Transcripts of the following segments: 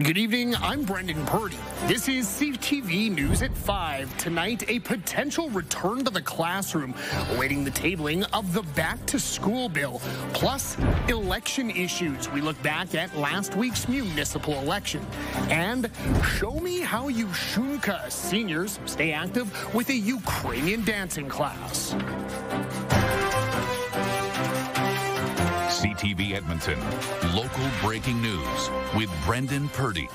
Good evening, I'm Brendan Purdy. This is CTV News at 5. Tonight, a potential return to the classroom, awaiting the tabling of the back-to-school bill, plus election issues. We look back at last week's municipal election. And show me how Yushunka seniors stay active with a Ukrainian dancing class. CTV Edmonton, local breaking news with Brendan Purdy.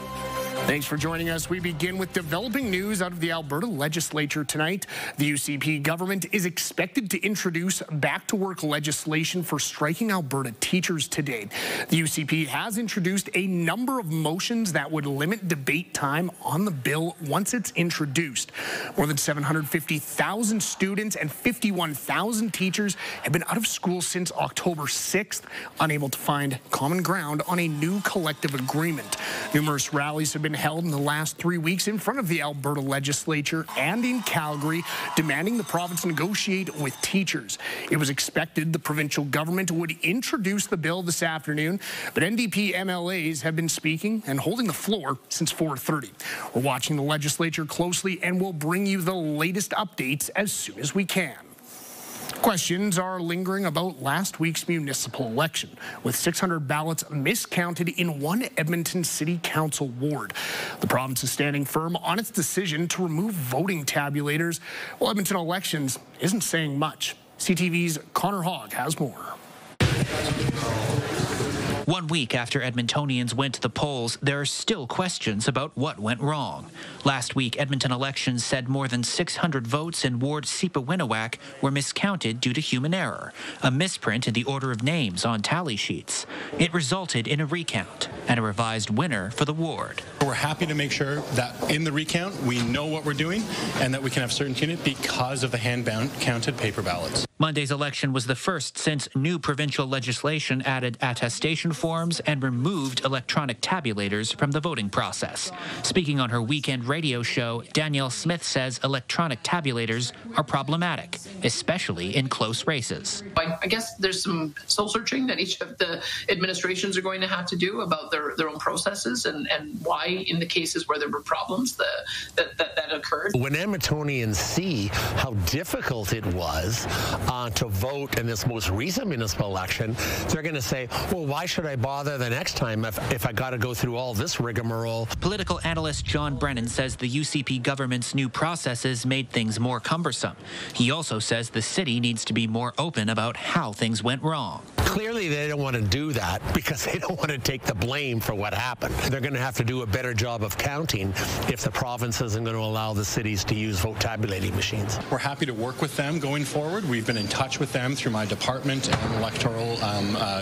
Thanks for joining us. We begin with developing news out of the Alberta legislature tonight. The UCP government is expected to introduce back-to-work legislation for striking Alberta teachers today. The UCP has introduced a number of motions that would limit debate time on the bill once it's introduced. More than 750,000 students and 51,000 teachers have been out of school since October 6th, unable to find common ground on a new collective agreement. Numerous rallies have been held in the last 3 weeks in front of the Alberta legislature and in Calgary, demanding the province negotiate with teachers. It was expected the provincial government would introduce the bill this afternoon, but NDP MLAs have been speaking and holding the floor since 4:30. We're watching the legislature closely and we'll bring you the latest updates as soon as we can. Questions are lingering about last week's municipal election, with 600 ballots miscounted in one Edmonton City Council ward. The province is standing firm on its decision to remove voting tabulators, while Edmonton Elections isn't saying much. CTV's Connor Hogg has more. 1 week after Edmontonians went to the polls, there are still questions about what went wrong. Last week, Edmonton Elections said more than 600 votes in Ward Seepa-Winnewak were miscounted due to human error, a misprint in the order of names on tally sheets. It resulted in a recount and a revised winner for the ward. We're happy to make sure that in the recount, we know what we're doing and that we can have certainty in it because of the hand-bound counted paper ballots. Monday's election was the first since new provincial legislation added attestation forms and removed electronic tabulators from the voting process. Speaking on her weekend radio show, Danielle Smith says electronic tabulators are problematic, especially in close races. I guess there's some soul searching that each of the administrations are going to have to do about their own processes and why, in the cases where there were problems, that occurred. When Edmontonians see how difficult it was to vote in this most recent municipal election, they're going to say, well, why should I bother the next time if I got to go through all this rigmarole? Political analyst John Brennan says the UCP government's new processes made things more cumbersome. He also says the city needs to be more open about how things went wrong. Clearly, they don't want to do that because they don't want to take the blame for what happened. They're going to have to do a better job of counting if the province isn't going to allow the cities to use vote tabulating machines. We're happy to work with them going forward. We've been in touch with them through my department and electoral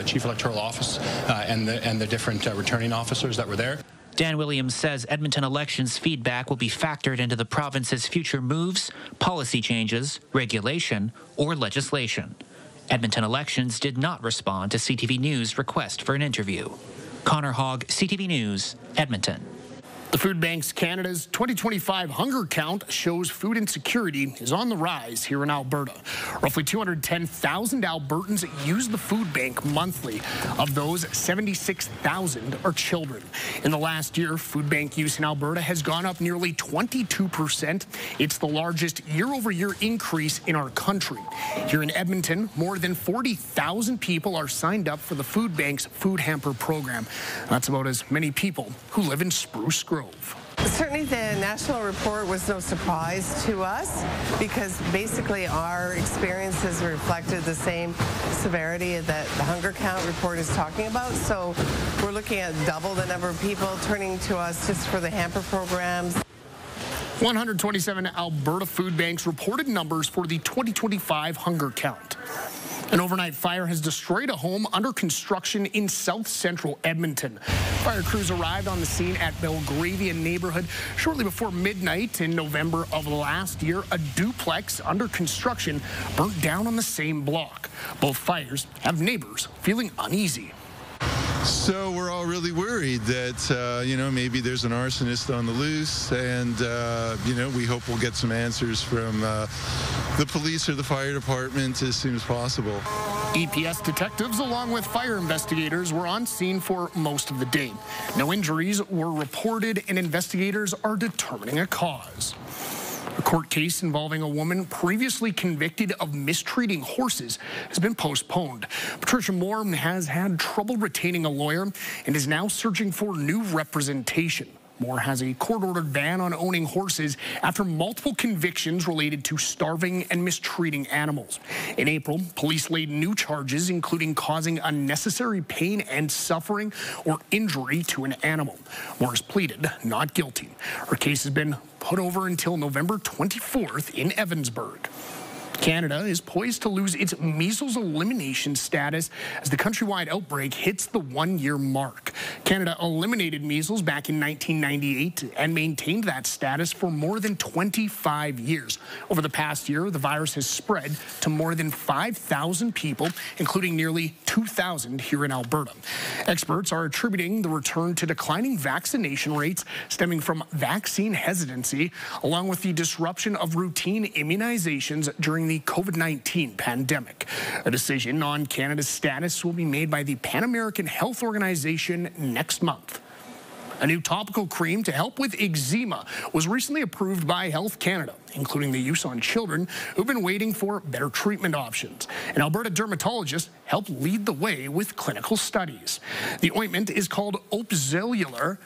chief electoral office and the different returning officers that were there. Dan Williams says Edmonton Elections feedback will be factored into the province's future moves, policy changes, regulation, or legislation. Edmonton Elections did not respond to CTV News' request for an interview. Connor Hogg, CTV News, Edmonton. The Food Banks Canada's 2025 hunger count shows food insecurity is on the rise here in Alberta. Roughly 210,000 Albertans use the food bank monthly. Of those, 76,000 are children. In the last year, food bank use in Alberta has gone up nearly 22%. It's the largest year-over-year increase in our country. Here in Edmonton, more than 40,000 people are signed up for the food bank's food hamper program. That's about as many people who live in Spruce Grove. Certainly the national report was no surprise to us because basically our experiences reflected the same severity that the hunger count report is talking about. So we're looking at double the number of people turning to us just for the hamper programs. 127 Alberta food banks reported numbers for the 2025 hunger count. An overnight fire has destroyed a home under construction in south central Edmonton. Fire crews arrived on the scene at Belgravia neighborhood shortly before midnight in November of last year. A duplex under construction burnt down on the same block. Both fires have neighbors feeling uneasy. So we're all really worried that, maybe there's an arsonist on the loose, and, we hope we'll get some answers from the police or the fire department as soon as possible. EPS detectives, along with fire investigators, were on scene for most of the day. No injuries were reported, and investigators are determining a cause. A court case involving a woman previously convicted of mistreating horses has been postponed. Patricia Moore has had trouble retaining a lawyer and is now searching for new representation. Moore has a court-ordered ban on owning horses after multiple convictions related to starving and mistreating animals. In April, police laid new charges, including causing unnecessary pain and suffering or injury to an animal. Moore has pleaded not guilty. Her case has been put over until November 24th in Evansburg. Canada is poised to lose its measles elimination status as the countrywide outbreak hits the one-year mark. Canada eliminated measles back in 1998 and maintained that status for more than 25 years. Over the past year, the virus has spread to more than 5,000 people, including nearly 2,000 here in Alberta. Experts are attributing the return to declining vaccination rates stemming from vaccine hesitancy, along with the disruption of routine immunizations during the COVID-19 pandemic. A decision on Canada's status will be made by the Pan American Health Organization next month. A new topical cream to help with eczema was recently approved by Health Canada, including the use on children who've been waiting for better treatment options. An Alberta dermatologist helped lead the way with clinical studies. The ointment is called Opzelura.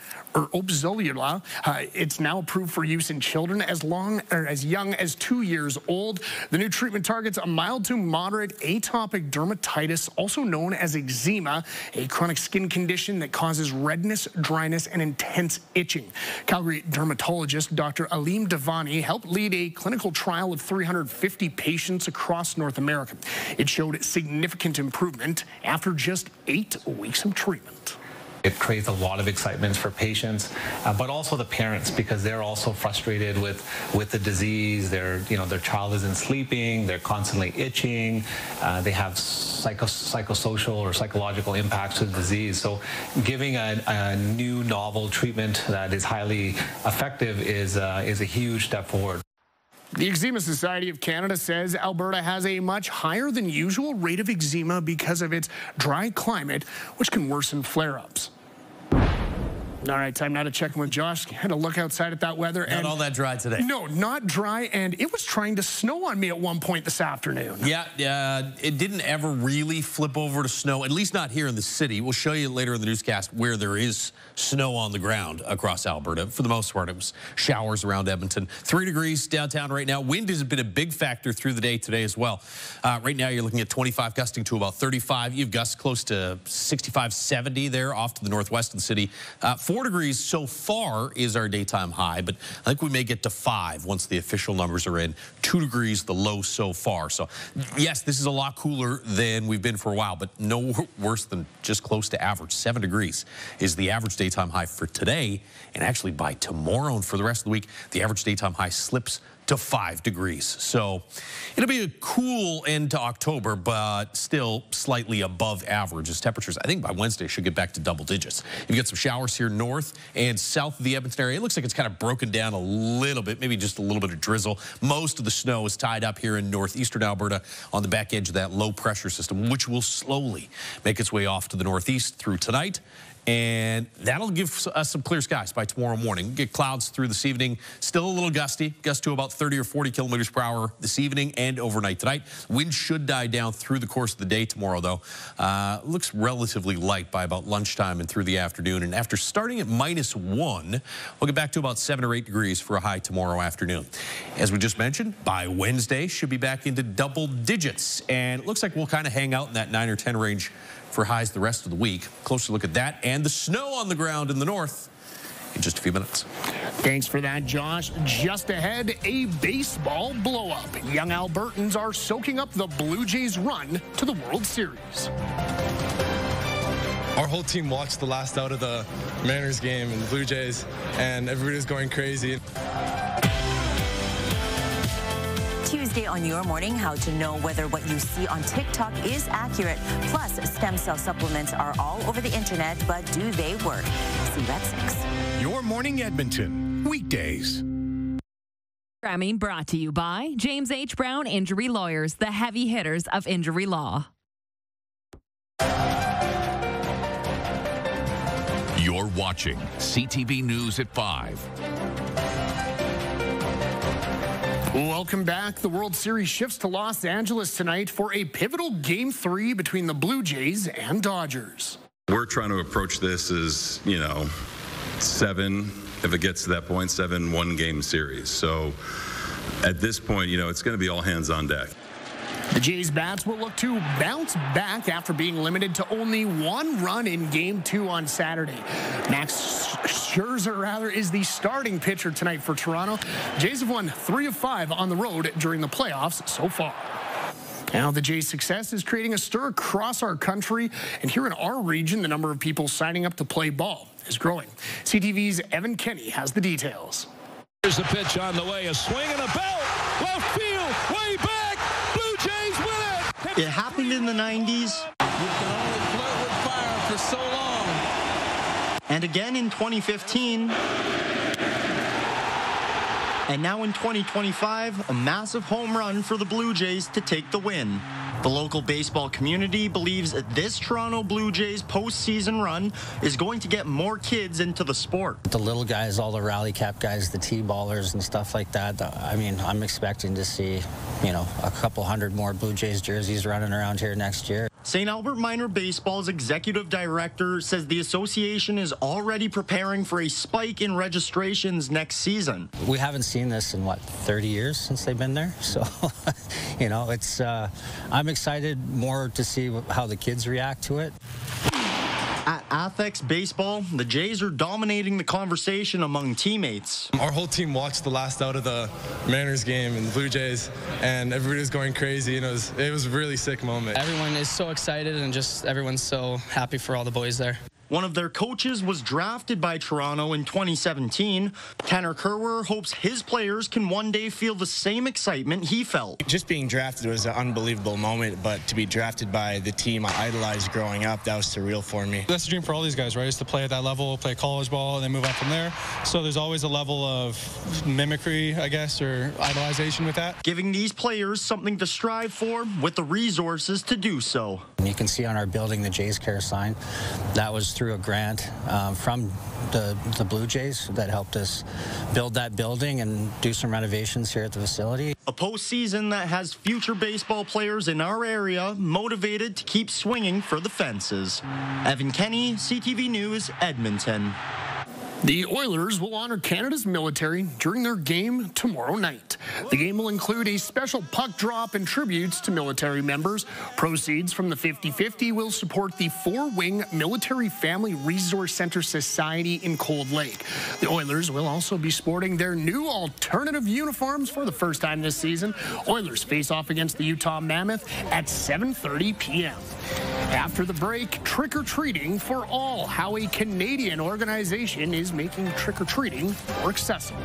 It's now approved for use in children as young as 2 years old. The new treatment targets a mild to moderate atopic dermatitis, also known as eczema, a chronic skin condition that causes redness, dryness, and intense itching. Calgary dermatologist Dr. Aleem Devani helped lead a clinical trial of 350 patients across North America. It showed significant improvement after just 8 weeks of treatment. It creates a lot of excitement for patients, but also the parents, because they're also frustrated with the disease. Their child isn't sleeping. They're constantly itching. They have psychosocial or psychological impacts to the disease. So giving a new novel treatment that is highly effective is a huge step forward. The Eczema Society of Canada says Alberta has a much higher than usual rate of eczema because of its dry climate, which can worsen flare-ups. All right, time now to check in with Josh. Had a look outside at that weather. Not all that dry today. No, not dry, and it was trying to snow on me at one point this afternoon. Yeah, it didn't ever really flip over to snow, at least not here in the city. We'll show you later in the newscast where there is snow on the ground across Alberta. For the most part, it was showers around Edmonton. 3 degrees downtown right now. Wind has been a big factor through the day today as well. Right now, you're looking at 25, gusting to about 35. You've gusts close to 65, 70 there off to the northwest of the city. 4 degrees so far is our daytime high, but I think we may get to 5 once the official numbers are in. 2 degrees the low so far. So yes, this is a lot cooler than we've been for a while, but no worse than just close to average. 7 degrees is the average daytime high for today, and actually by tomorrow and for the rest of the week, the average daytime high slips to 5 degrees. So it'll be a cool end to October, but still slightly above average as temperatures, I think by Wednesday, should get back to double digits. You've got some showers here north and south of the Edmonton area. It looks like it's kind of broken down a little bit, maybe just a little bit of drizzle. Most of the snow is tied up here in northeastern Alberta on the back edge of that low pressure system, which will slowly make its way off to the northeast through tonight. And that'll give us some clear skies by tomorrow morning. Get clouds through this evening. Still a little gusty. Gust to about 30 or 40 kilometers per hour this evening and overnight tonight. Wind should die down through the course of the day tomorrow, though. Looks relatively light by about lunchtime and through the afternoon. And after starting at -1, we'll get back to about 7 or 8 degrees for a high tomorrow afternoon. As we just mentioned, by Wednesday, should be back into double digits. And it looks like we'll kind of hang out in that 9 or 10 range for highs the rest of the week. Closer look at that and the snow on the ground in the north in just a few minutes. Thanks for that, Josh. Just ahead, a baseball blow-up. Young Albertans are soaking up the Blue Jays' run to the World Series. Our whole team watched the last out of the Mariners game and the Blue Jays, and everybody was going crazy. Tuesday on Your Morning, how to know whether what you see on TikTok is accurate. Plus, stem cell supplements are all over the internet, but do they work? See you at 6. Your Morning Edmonton, weekdays. Programming brought to you by James H. Brown Injury Lawyers, the heavy hitters of injury law. You're watching CTV News at 5. Welcome back. The World Series shifts to Los Angeles tonight for a pivotal Game 3 between the Blue Jays and Dodgers. We're trying to approach this as, you know, 7, if it gets to that point, 7 one-game series. So at this point, you know, it's going to be all hands on deck. The Jays bats will look to bounce back after being limited to only 1 run in Game 2 on Saturday. Max Scherzer, is the starting pitcher tonight for Toronto. Jays have won 3 of 5 on the road during the playoffs so far. Now, the Jays' success is creating a stir across our country, and here in our region, the number of people signing up to play ball is growing. CTV's Evan Kenny has the details. Here's the pitch on the way, a swing and a belt, left field, way back, Blue Jays win it! It happened in the 90s. You can only flirt with fire for so long. And again in 2015. And now in 2025, a massive home run for the Blue Jays to take the win. The local baseball community believes this Toronto Blue Jays postseason run is going to get more kids into the sport. The little guys, all the rally cap guys, the T-ballers and stuff like that, I mean, I'm expecting to see, you know, a couple hundred more Blue Jays jerseys running around here next year. St. Albert Minor Baseball's executive director says the association is already preparing for a spike in registrations next season. We haven't seen this in, what, 30 years since they've been there? So, you know, it's, I'm excited more to see how the kids react to it. At Athex Baseball, the Jays are dominating the conversation among teammates. Our whole team watched the last out of the Mariners game and the Blue Jays, and everybody was going crazy, and it was a really sick moment. Everyone is so excited, and just everyone's so happy for all the boys there. One of their coaches was drafted by Toronto in 2017. Tanner Kerwer hopes his players can one day feel the same excitement he felt. Just being drafted was an unbelievable moment, but to be drafted by the team I idolized growing up, that was surreal for me. That's the dream for all these guys, right? Is to play at that level, play college ball, and then move on from there. So there's always a level of mimicry, I guess, or idolization with that. Giving these players something to strive for with the resources to do so. You can see on our building the Jays Care sign. That was through a grant from the Blue Jays that helped us build that building and do some renovations here at the facility. A postseason that has future baseball players in our area motivated to keep swinging for the fences. Evan Kenny, CTV News, Edmonton. The Oilers will honor Canada's military during their game tomorrow night. The game will include a special puck drop and tributes to military members. Proceeds from the 50-50 will support the 4-wing Military Family Resource Center Society in Cold Lake. The Oilers will also be sporting their new alternative uniforms for the first time this season. Oilers face off against the Utah Mammoth at 7:30 p.m. After the break, trick-or-treating for all, how a Canadian organization is making trick-or-treating more accessible.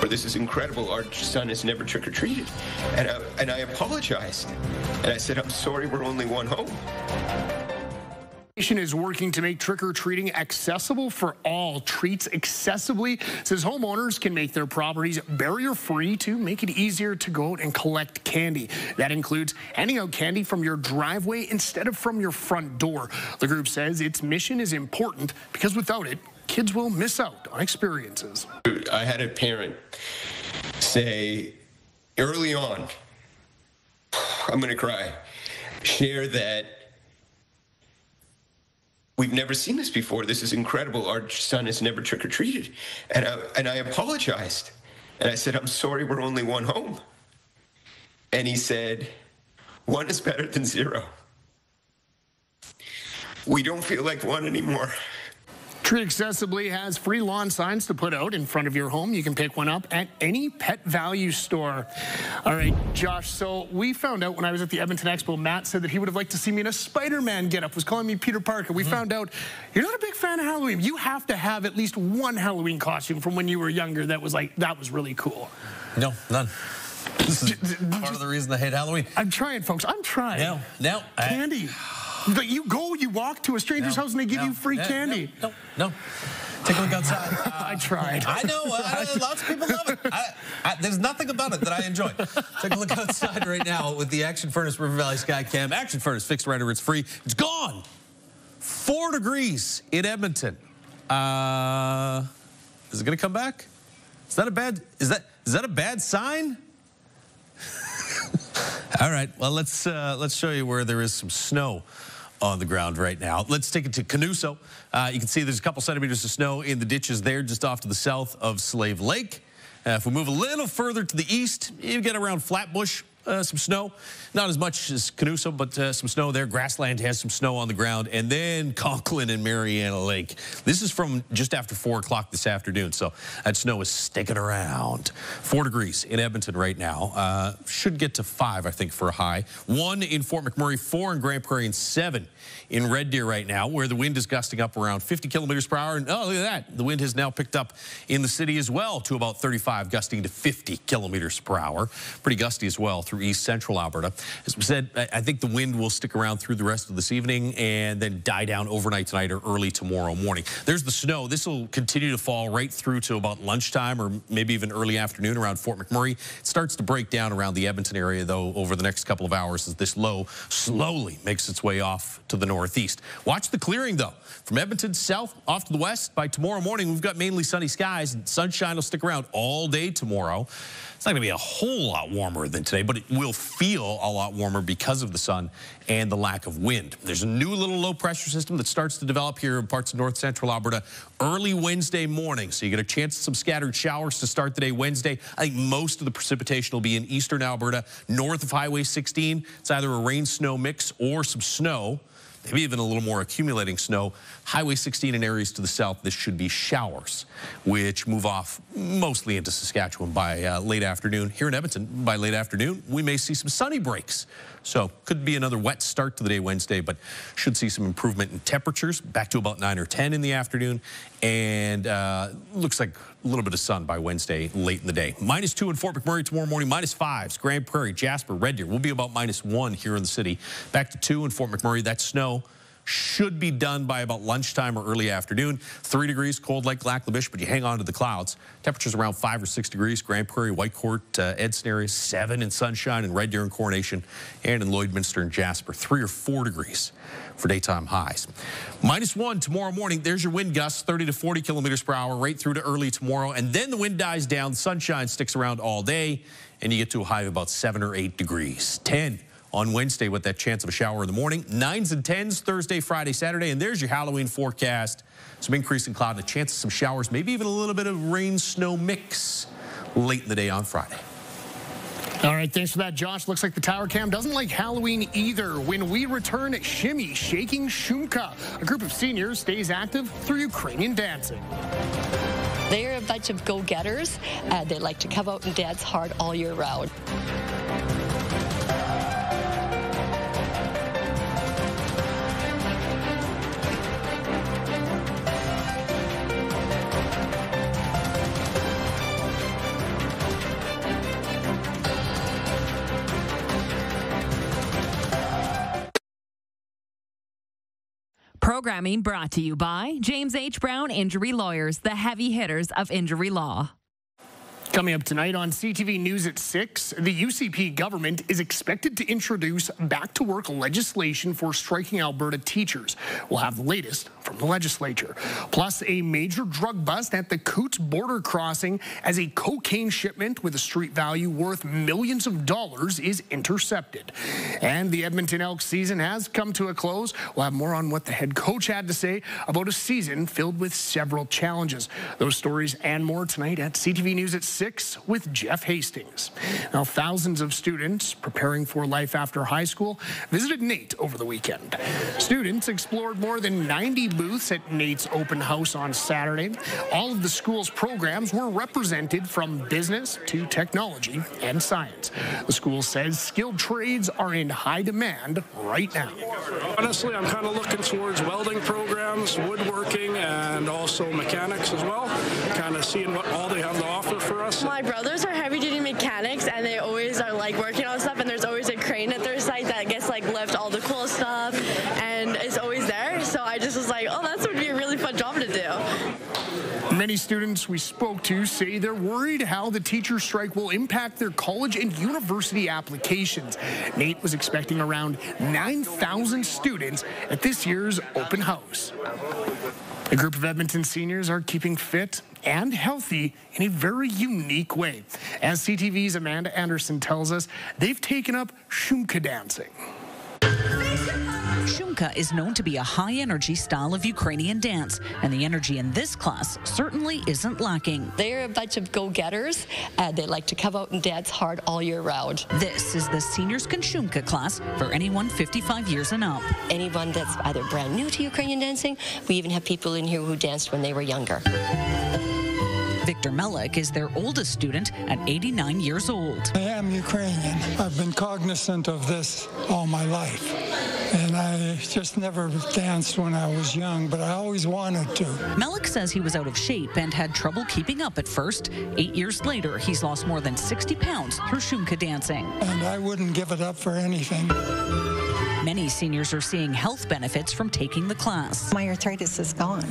This is incredible. Our son has never trick-or-treated. And I apologized. And I said, I'm sorry, we're only one home. The nation is working to make trick-or-treating accessible for all. Treats Accessibly says homeowners can make their properties barrier-free to make it easier to go out and collect candy. That includes handing out candy from your driveway instead of from your front door. The group says its mission is important because without it, kids will miss out on experiences. I had a parent say early on, I'm going to cry, share that we've never seen this before. This is incredible. Our son has never trick-or-treated. And I apologized. And I said, I'm sorry, we're only one home. And he said, 1 is better than 0. We don't feel like 1 anymore. Treat Accessibly has free lawn signs to put out in front of your home. You can pick one up at any Pet Value store. All right, Josh, so we found out when I was at the Edmonton Expo, Matt said that he would have liked to see me in a Spider-Man getup, was calling me Peter Parker. We found out you're not a big fan of Halloween. You have to have at least one Halloween costume from when you were younger that was really cool. No, none. This is part of the reason I hate Halloween. I'm trying, folks. I'm trying. No. Candy. But you walk to a stranger's house and they give you free candy. No. Take a look outside. I tried. I know. Lots of people love it. There's nothing about it that I enjoy. Take a look outside right now with the Action Furnace River Valley Skycam. Action Furnace fixed right over. It's free. It's gone. 4 degrees in Edmonton. Is it going to come back? Is that a bad sign? All right. Well, let's show you where there is some snow on the ground right now. Let's take it to Canuso. You can see there's a couple centimeters of snow in the ditches there just off to the south of Slave Lake. If we move a little further to the east, you get around Flatbush. Some snow, not as much as Canuso, but some snow there. Grassland has some snow on the ground, and then Conklin and Mariana Lake. This is from just after 4 o'clock this afternoon, so that snow is sticking around. 4 degrees in Edmonton right now. Should get to 5, I think, for a high. 1 in Fort McMurray, 4 in Grand Prairie, and 7 in Red Deer right now, where the wind is gusting up around 50 kilometers per hour. And oh, look at that. The wind has now picked up in the city as well to about 35, gusting to 50 kilometers per hour. Pretty gusty as well through east central Alberta. As we said, I think the wind will stick around through the rest of this evening and then die down overnight tonight or early tomorrow morning. There's the snow. This will continue to fall right through to about lunchtime or maybe even early afternoon around Fort McMurray. It starts to break down around the Edmonton area, though, over the next couple of hours as this low slowly makes its way off to the northeast. Watch the clearing, though. From Edmonton south off to the west, by tomorrow morning, we've got mainly sunny skies, and sunshine will stick around all day tomorrow. It's not going to be a whole lot warmer than today, but it will feel a lot warmer because of the sun and the lack of wind. There's a new little low pressure system that starts to develop here in parts of north central Alberta early Wednesday morning. So you get a chance at some scattered showers to start the day Wednesday. I think most of the precipitation will be in eastern Alberta, north of Highway 16. It's either a rain-snow mix or some snow. Maybe even a little more accumulating snow. Highway 16 and areas to the south, this should be showers, which move off mostly into Saskatchewan by late afternoon. Here in Edmonton, by late afternoon, we may see some sunny breaks. So could be another wet start to the day Wednesday, but should see some improvement in temperatures back to about 9 or 10 in the afternoon. And looks like a little bit of sun by Wednesday late in the day. -2 in Fort McMurray tomorrow morning, -5s. Grand Prairie, Jasper, Red Deer will be about -1 here in the city. Back to 2 in Fort McMurray. That snow should be done by about lunchtime or early afternoon. 3 degrees, cold like Lac-La-Biche, but you hang on to the clouds. Temperatures around 5 or 6 degrees. Grand Prairie, Whitecourt, Edson area, 7 in Sunshine and Red Deer and Coronation, and in Lloydminster and Jasper, 3 or 4 degrees for daytime highs. -1 tomorrow morning. There's your wind gusts, 30 to 40 kilometers per hour, right through to early tomorrow. And then the wind dies down. The sunshine sticks around all day, and you get to a high of about 7 or 8 degrees. 10 on Wednesday with that chance of a shower in the morning. 9s and 10s Thursday, Friday, Saturday. And there's your Halloween forecast. Some increase in cloud and a chance of some showers, maybe even a little bit of rain-snow mix late in the day on Friday. All right, thanks for that, Josh. Looks like the Tower Cam doesn't like Halloween either. When we return, Shimmy Shaking Shumka. A group of seniors stays active through Ukrainian dancing. They're a bunch of go-getters, and they like to come out and dance hard all year round. Programming brought to you by James H. Brown Injury Lawyers, the heavy hitters of injury law. Coming up tonight on CTV News at 6, the UCP government is expected to introduce back-to-work legislation for striking Alberta teachers. We'll have the latest from the legislature. Plus, a major drug bust at the Coots border crossing as a cocaine shipment with a street value worth millions of dollars is intercepted. And the Edmonton Elks season has come to a close. We'll have more on what the head coach had to say about a season filled with several challenges. Those stories and more tonight at CTV News at 6 with Jeff Hastings. Now, thousands of students preparing for life after high school visited NAIT over the weekend. Students explored more than 90 booths at NAIT's open house on Saturday. All of the school's programs were represented from business to technology and science. The school says skilled trades are in high demand right now. Honestly, I'm kind of looking towards welding programs, woodworking, and also mechanics as well. Kind of seeing what all they have to offer for us. My brothers are heavy-duty mechanics, and they always are like working on stuff, and there's always a crane at their site that gets like lift all the cool stuff, and it's always there. So I just was like, oh, that would be a really fun job to do. Many students we spoke to say they're worried how the teacher strike will impact their college and university applications. NAIT was expecting around 9,000 students at this year's open house. A group of Edmonton seniors are keeping fit and healthy in a very unique way. As CTV's Amanda Anderson tells us, they've taken up Shumka dancing. Shumka is known to be a high-energy style of Ukrainian dance, and the energy in this class certainly isn't lacking. They're a bunch of go-getters, and they like to come out and dance hard all year round. This is the Seniors Can Shumka class for anyone 55 years and up. Anyone that's either brand new to Ukrainian dancing, we even have people in here who danced when they were younger. Victor Melik is their oldest student at 89 years old. I am Ukrainian. I've been cognizant of this all my life. And I just never danced when I was young, but I always wanted to. Melik says he was out of shape and had trouble keeping up at first. 8 years later, he's lost more than 60 pounds through Shumka dancing. And I wouldn't give it up for anything. Many seniors are seeing health benefits from taking the class. My arthritis is gone,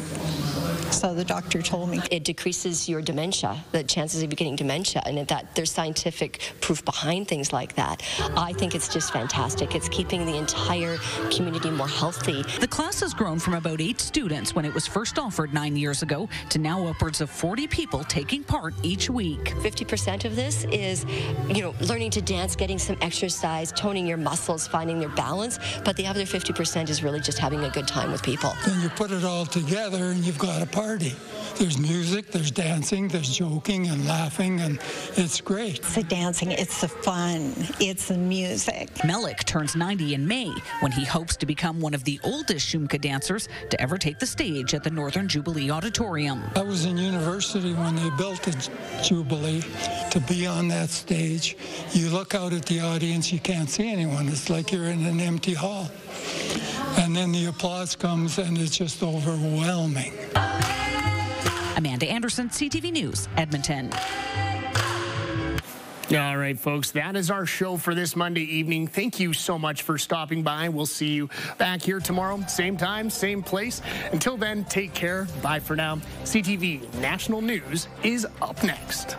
so the doctor told me. It decreases your dementia, the chances of you getting dementia, and that there's scientific proof behind things like that. I think it's just fantastic. It's keeping the entire community more healthy. The class has grown from about 8 students when it was first offered 9 years ago to now upwards of 40 people taking part each week. 50% of this is, learning to dance, getting some exercise, toning your muscles, finding their balance. But the other 50% is really just having a good time with people. Then you put it all together and you've got a party. There's music, there's dancing, there's joking and laughing, and it's great. It's the dancing, it's the fun, it's the music. Melik turns 90 in May when he hopes to become one of the oldest Shumka dancers to ever take the stage at the Northern Jubilee Auditorium. I was in university when they built the Jubilee. To be on that stage, you look out at the audience, you can't see anyone. It's like you're in an empty hall. And then the applause comes and it's just overwhelming. Amanda Anderson, CTV News, Edmonton. All right, folks, that is our show for this Monday evening. Thank you so much for stopping by. We'll see you back here tomorrow, same time, same place. Until then, take care. Bye for now. CTV National News is up next.